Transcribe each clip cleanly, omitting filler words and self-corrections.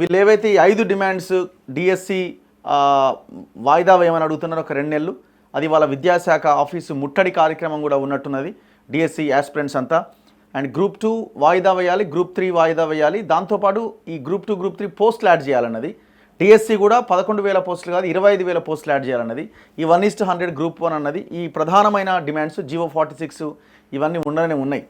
వీళ్ళు ఏవైతే ఈ 5 డిమాండ్స్ డిఎస్సి వాయిదా వేయమని అడుగుతున్నారు ఒక 2 నెలలు. అది వాళ్ళ విద్యాశాఖ ఆఫీసు ముట్టడి కార్యక్రమం కూడా ఉన్నట్టున్నది డిఎస్సి యాస్పిరెంట్స్ అంతా. అండ్ గ్రూప్ 2 వాయిదా వేయాలి, గ్రూప్ 3 వాయిదా వేయాలి. దాంతోపాటు ఈ గ్రూప్ 2 గ్రూప్ 3 పోస్టులు యాడ్ చేయాలన్నది. డిఎస్సి కూడా 11,000 పోస్టులు కాదు 25,000 పోస్టులు యాడ్ చేయాలన్నది. ఈ 1:100 గ్రూప్ 1 అన్నది ఈ ప్రధానమైన డిమాండ్స్. జీవో 46 ఇవన్నీ ఉండనే ఉన్నాయి.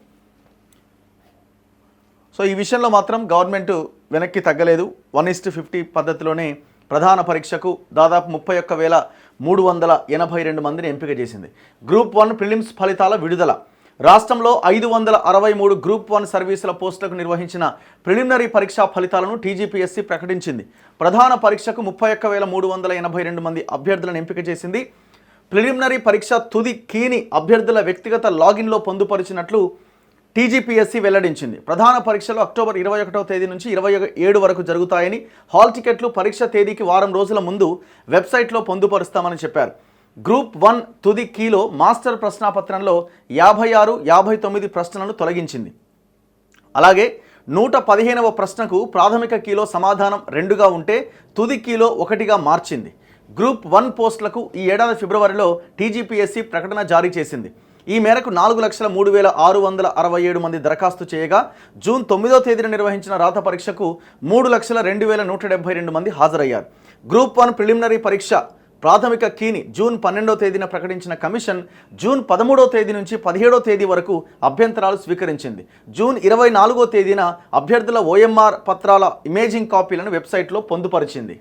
సో ఈ విషయంలో మాత్రం గవర్నమెంట్ వెనక్కి తగ్గలేదు. 1:50 పద్ధతిలోనే ప్రధాన పరీక్షకు దాదాపు 31,382 మందిని ఎంపిక చేసింది. గ్రూప్ 1 ప్రిలిమ్స్ ఫలితాల విడుదల. రాష్ట్రంలో 563 గ్రూప్ 1 సర్వీసుల పోస్టులకు నిర్వహించిన ప్రిలిమినరీ పరీక్షా ఫలితాలను టీజీపీఎస్సీ ప్రకటించింది. ప్రధాన పరీక్షకు 31,382 మంది అభ్యర్థులను ఎంపిక చేసింది. ప్రిలిమినరీ పరీక్ష తుది కీని అభ్యర్థుల వ్యక్తిగత లాగిన్లో పొందుపరిచినట్లు టీజీపీఎస్సీ వెల్లడించింది. ప్రధాన పరీక్షలు అక్టోబర్ 21వ తేదీ నుంచి 27 వరకు జరుగుతాయని, హాల్ టికెట్లు పరీక్ష తేదీకి వారం రోజుల ముందు వెబ్సైట్లో పొందుపరుస్తామని చెప్పారు. గ్రూప్ 1 తుది కీలో మాస్టర్ ప్రశ్నాపత్రంలో 56, 59 ప్రశ్నలను తొలగించింది. అలాగే 115వ ప్రశ్నకు ప్రాథమిక కీలో సమాధానం 2గా ఉంటే తుది కీలో 1గా మార్చింది. గ్రూప్ 1 పోస్టులకు ఈ ఏడాది ఫిబ్రవరిలో టీజీపీఎస్సీ ప్రకటన జారీ చేసింది. ఈ మేరకు 4,03,667 మంది దరఖాస్తు చేయగా జూన్ 9వ తేదీన నిర్వహించిన రాత పరీక్షకు 3,02,172 మంది హాజరయ్యారు. గ్రూప్ 1 ప్రిలిమినరీ పరీక్ష ప్రాథమిక కీని జూన్ 12వ తేదీన ప్రకటించిన కమిషన్ జూన్ 13వ తేదీ నుంచి 17వ తేదీ వరకు అభ్యంతరాలు స్వీకరించింది. జూన్ 24వ తేదీన అభ్యర్థుల ఓఎంఆర్ పత్రాల ఇమేజింగ్ కాపీలను వెబ్సైట్లో పొందుపరిచింది.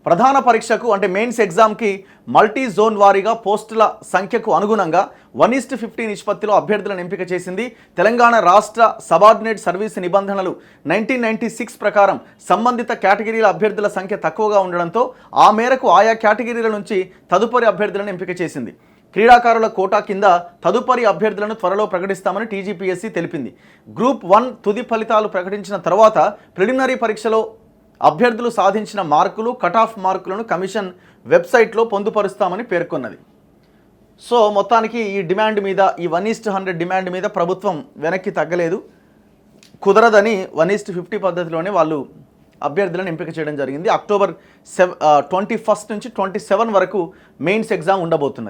ప్రధాన పరీక్షకు అంటే మెయిన్స్ ఎగ్జామ్కి మల్టీ జోన్ వారీగా పోస్టుల సంఖ్యకు అనుగుణంగా 1:50 నిష్పత్తిలో అభ్యర్థులను ఎంపిక చేసింది. తెలంగాణ రాష్ట్ర సబార్డినేట్ సర్వీస్ నిబంధనలు 1996 ప్రకారం సంబంధిత కేటగిరీల అభ్యర్థుల సంఖ్య తక్కువగా ఉండడంతో ఆ మేరకు ఆయా కేటగిరీల నుంచి తదుపరి అభ్యర్థులను ఎంపిక చేసింది. క్రీడాకారుల కోటా కింద తదుపరి అభ్యర్థులను త్వరలో ప్రకటిస్తామని టీజీపీఎస్సీ తెలిపింది. గ్రూప్ 1 తుది ఫలితాలు ప్రకటించిన తర్వాత ప్రిలిమినరీ పరీక్షలో అభ్యర్థులు సాధించిన మార్కులు, కట్ ఆఫ్ మార్కులను కమిషన్ వెబ్సైట్లో పొందుపరుస్తామని పేర్కొన్నది. సో మొత్తానికి ఈ డిమాండ్ మీద, ఈ 1:100 డిమాండ్ మీద ప్రభుత్వం వెనక్కి తగ్గలేదు. కుదరదని 1:50 పద్ధతిలోనే వాళ్ళు అభ్యర్థులను ఎంపిక చేయడం జరిగింది. అక్టోబర్ 21 నుంచి 27 వరకు మెయిన్స్ ఎగ్జామ్ ఉండబోతున్నది.